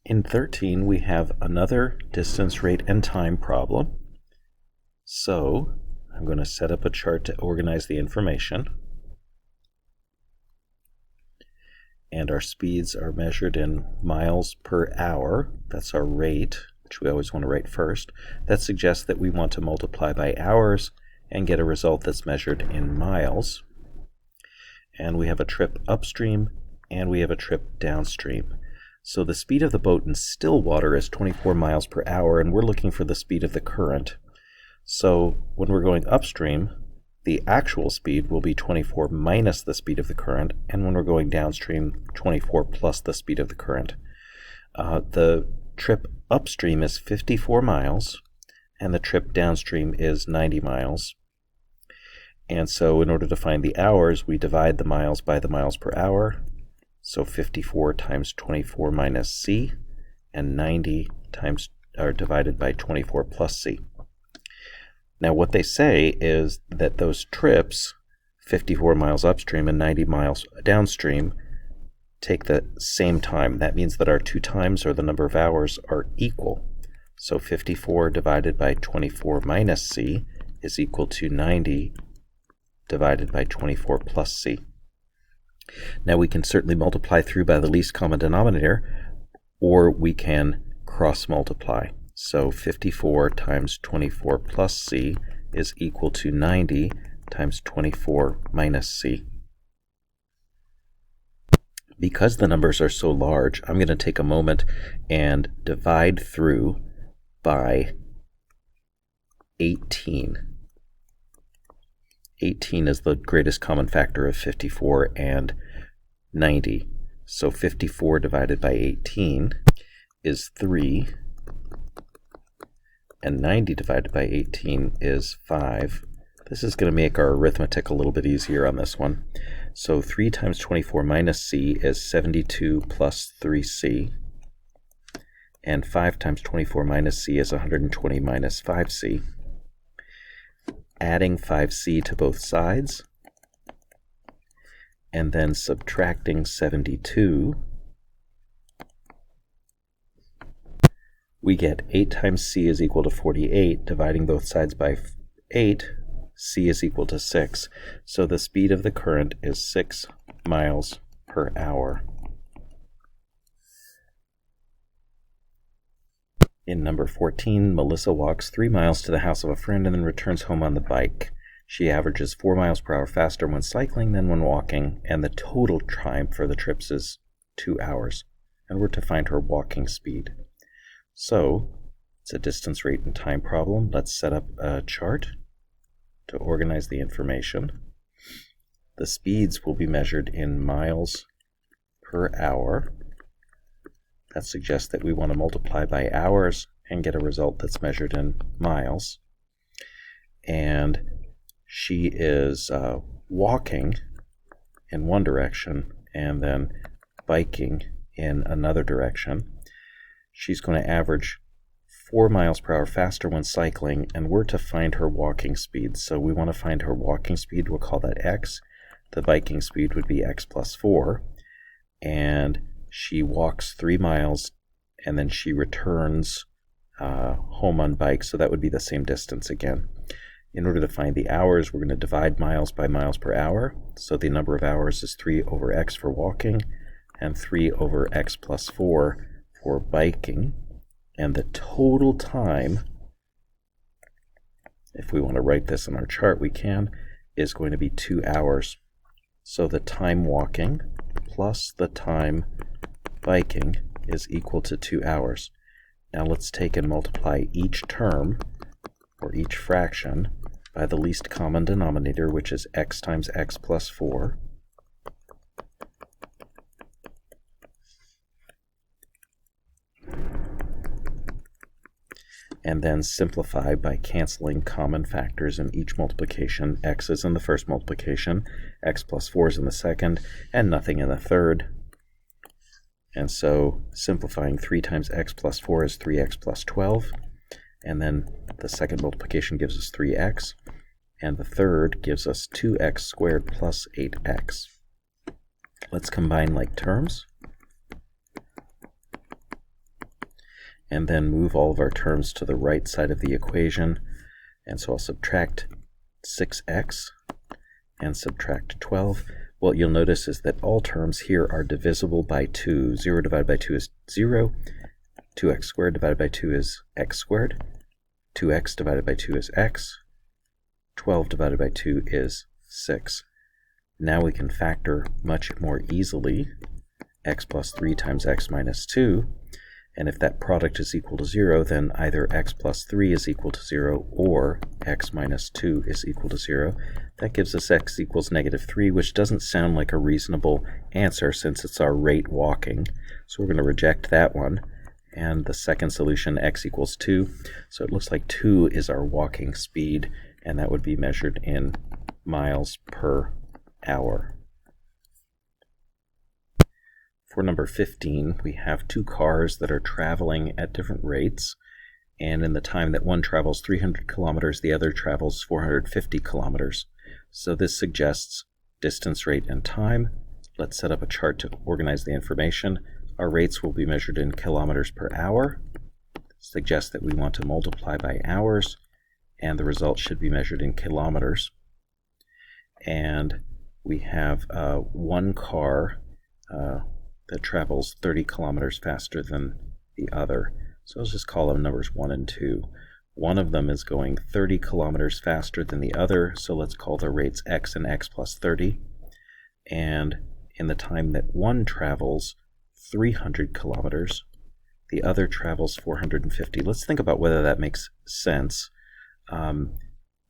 In 13, we have another distance, rate, and time problem. So I'm going to set up a chart to organize the information. And our speeds are measured in miles per hour. That's our rate, which we always want to write first. That suggests that we want to multiply by hours and get a result that's measured in miles. And we have a trip upstream and we have a trip downstream. So the speed of the boat in still water is 24 miles per hour, and we're looking for the speed of the current. So when we're going upstream, the actual speed will be 24 minus the speed of the current, and when we're going downstream, 24 plus the speed of the current. The trip upstream is 54 miles, and the trip downstream is 90 miles. And so in order to find the hours, we divide the miles by the miles per hour. So 54 times 24 minus c, and 90 times are divided by 24 plus c. Now what they say is that those trips, 54 miles upstream and 90 miles downstream, take the same time. That means that our two times, or the number of hours, are equal. So 54 divided by 24 minus c is equal to 90 divided by 24 plus c. Now we can certainly multiply through by the least common denominator, or we can cross multiply. So 54 times 24 plus c is equal to 90 times 24 minus c. Because the numbers are so large, I'm going to take a moment and divide through by 18. 18 is the greatest common factor of 54 and 90. So 54 divided by 18 is 3, and 90 divided by 18 is 5. This is going to make our arithmetic a little bit easier on this one. So 3 times 24 minus c is 72 plus 3c, and 5 times 24 minus c is 120 minus 5c. Adding 5c to both sides, and then subtracting 72, we get 8 times c is equal to 48. Dividing both sides by 8, c is equal to 6. So the speed of the current is 6 miles per hour. In number 14, Melissa walks 3 miles to the house of a friend and then returns home on the bike. She averages 4 miles per hour faster when cycling than when walking, and the total time for the trips is 2 hours. And we're to find her walking speed. So, it's a distance, rate, and time problem. Let's set up a chart to organize the information. The speeds will be measured in miles per hour. That suggests that we want to multiply by hours and get a result that's measured in miles. And she is walking in one direction and then biking in another direction. She's going to average 4 miles per hour faster when cycling, and we're to find her walking speed. So we want to find her walking speed. We'll call that x. The biking speed would be x plus 4. And she walks 3 miles, and then she returns home on bike, so that would be the same distance again. In order to find the hours, we're going to divide miles by miles per hour. So the number of hours is 3 over x for walking, and 3 over x plus 4 for biking. And the total time, if we want to write this in our chart, we can, is going to be 2 hours. So the time walking plus the time biking is equal to 2 hours. Now let's take and multiply each term, or each fraction, by the least common denominator, which is x times x plus 4. And then simplify by canceling common factors in each multiplication. X is in the first multiplication, x plus 4 is in the second, and nothing in the third. And so simplifying 3 times x plus 4 is 3x plus 12. And then the second multiplication gives us 3x. And the third gives us 2x squared plus 8x. Let's combine like terms. and then move all of our terms to the right side of the equation. And so I'll subtract 6x and subtract 12. What you'll notice is that all terms here are divisible by 2. 0 divided by 2 is 0. 2x squared divided by 2 is x squared. 2x divided by 2 is x. 12 divided by 2 is 6. Now we can factor much more easily x plus 3 times x minus 2. And if that product is equal to 0, then either x plus 3 is equal to 0 or x minus 2 is equal to 0. That gives us x equals -3, which doesn't sound like a reasonable answer since it's our rate walking. So we're going to reject that one. And the second solution, x equals 2. So it looks like 2 is our walking speed, and that would be measured in miles per hour. For number 15, we have two cars that are traveling at different rates, and in the time that one travels 300 kilometers, the other travels 450 kilometers. So this suggests distance, rate, and time. Let's set up a chart to organize the information. Our rates will be measured in kilometers per hour. Suggests that we want to multiply by hours, and the result should be measured in kilometers. And we have one car that travels 30 kilometers faster than the other. So let's just call them numbers 1 and 2. One of them is going 30 kilometers faster than the other, so let's call the rates x and x plus 30. And in the time that one travels 300 kilometers, the other travels 450. Let's think about whether that makes sense. The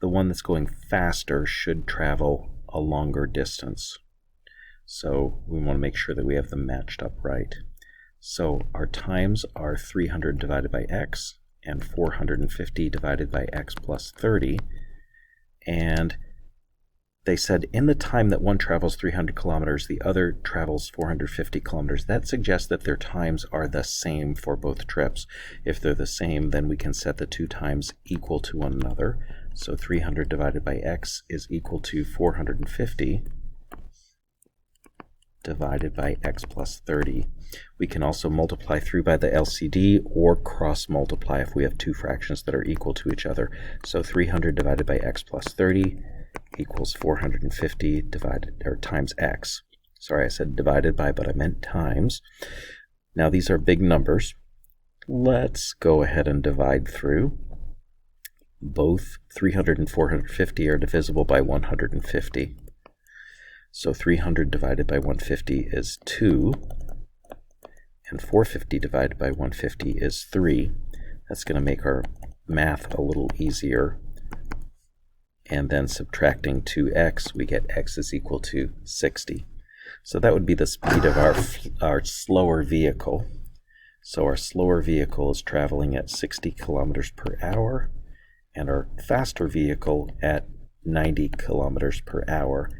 one that's going faster should travel a longer distance. So we want to make sure that we have them matched up right. So our times are 300 divided by x and 450 divided by x plus 30. And they said in the time that one travels 300 kilometers, the other travels 450 kilometers. That suggests that their times are the same for both trips. If they're the same, then we can set the two times equal to one another. So 300 divided by x is equal to 450 divided by x plus 30. We can also multiply through by the LCD or cross multiply if we have two fractions that are equal to each other. So 300 divided by x plus 30 equals 450 times x. Sorry, I said divided by, but I meant times. Now these are big numbers. Let's go ahead and divide through. Both 300 and 450 are divisible by 150. So 300 divided by 150 is 2, and 450 divided by 150 is 3. That's going to make our math a little easier. And then subtracting 2x, we get x is equal to 60. So that would be the speed of our slower vehicle. So our slower vehicle is traveling at 60 kilometers per hour, and our faster vehicle at 90 kilometers per hour.